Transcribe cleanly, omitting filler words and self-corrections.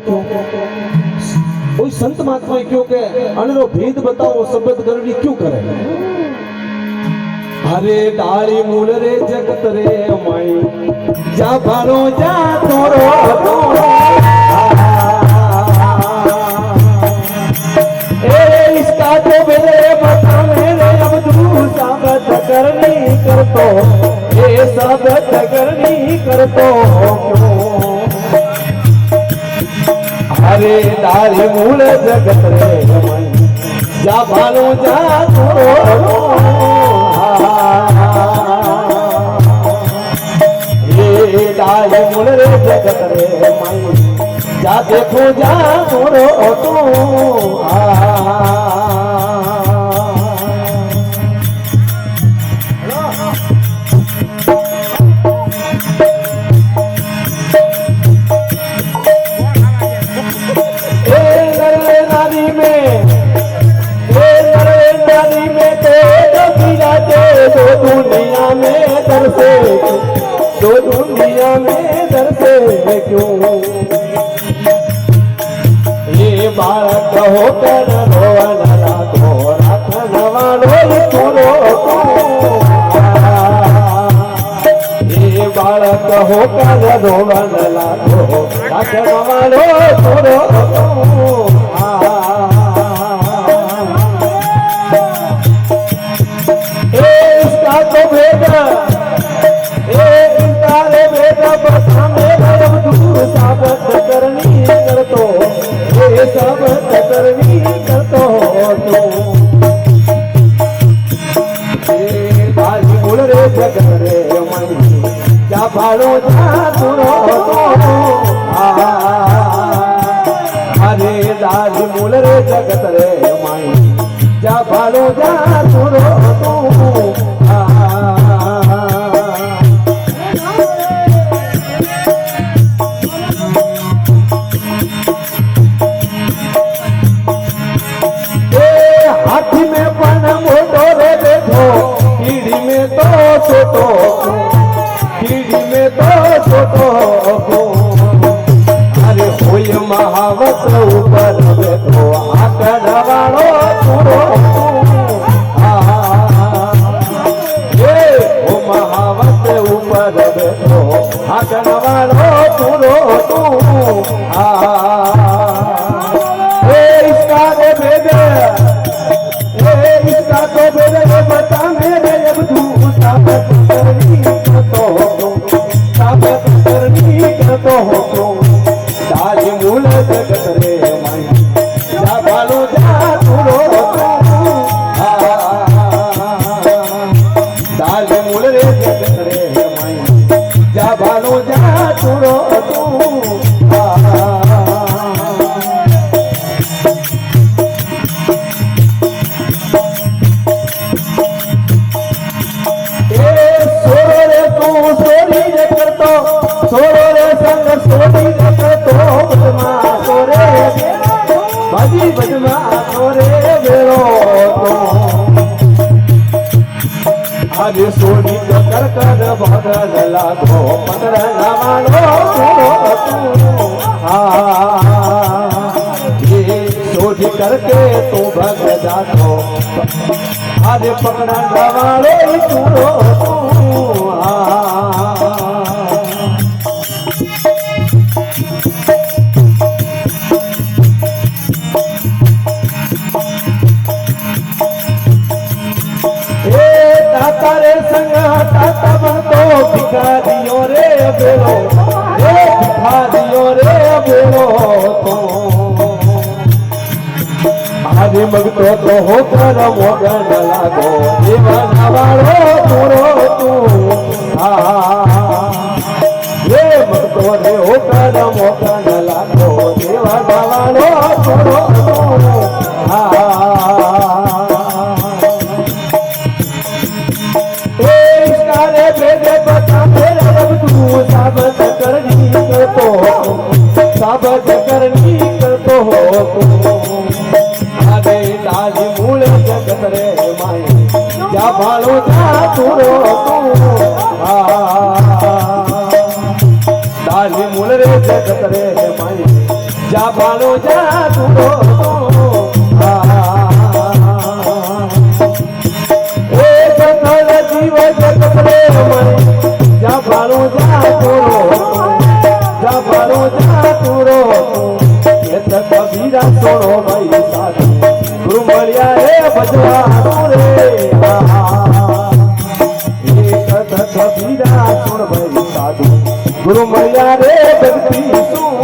कोई संत महात्मा क्यों के अनरो भेद बताओ शब्द गरड़ी क्यों करे। अरे डाली मूल रे जगत रे माई जा भालो जा तोरो इसका तो मेरे बता मेरे अब तू साबत करनी कर तो ये साबत करनी कर तो अरे डाली मूल जगत रे माई जा भालो जा तोरो ये डाली मूल रे जगत रे माई जा देखो जा तोरो तो दुनिया में दरसे दो दुनिया में दरसे क्यों ये बालक होकर रोवन राखो राखन वालो तोरो ये बालक होकर रोवन राखो राखन वालो तोरो साबत करनी कर तो ये साबत करनी कर तो बाजी बोल रे जगत रे माई जा भालो जा तोरो अरे दाजी बोल रे जगत रे माई जा भालो जा तोरो कीड़ी में तो छोटो अरे होय महावत ऊपर बैठो आकर वालो तोरो ये ओ महावत ऊपर बैठो आकर वालो तोरो इसका दे बेबे इसका तो बेबे बता मेरे अब तू साबत करनी करतो हो डाली मूल जगत रे माई जा भालो जा तोरो डाली मूल रे जगत रे माई जा भालो जा तोरो आज सोनी कर कर बदल लागो पकड़ना मानो ये सोनी करके तू भग जातो आज पकड़ना वाले तू तारे संग ताता मन तो भिखारियों रे बेरो भिखारियों रे बेरो तो आदि मगतो तो होकर मोगन लागो जीवन वालो तोरो तू ये मगतो रे होकर मोगन लागो जीवन वालो तोरो साबत करनी करतो हो अरे डाली मूल जगत रे माई जा भालो जा तोरो डाली मूल रे जगत रे माई જા ભાલો જા તુરો એ સકલ જીવ જગત રે મરે જા ભાલો જા તુરો જા ભાલો જા તુરો એ તો કબીરા સોનો ભાઈ સાધુ ગુરુ મળ્યા રે ભજવાનું રે કબીરા સોણ ભાઈ સાધુ ગુરુ મળ્યા રે ભક્તિ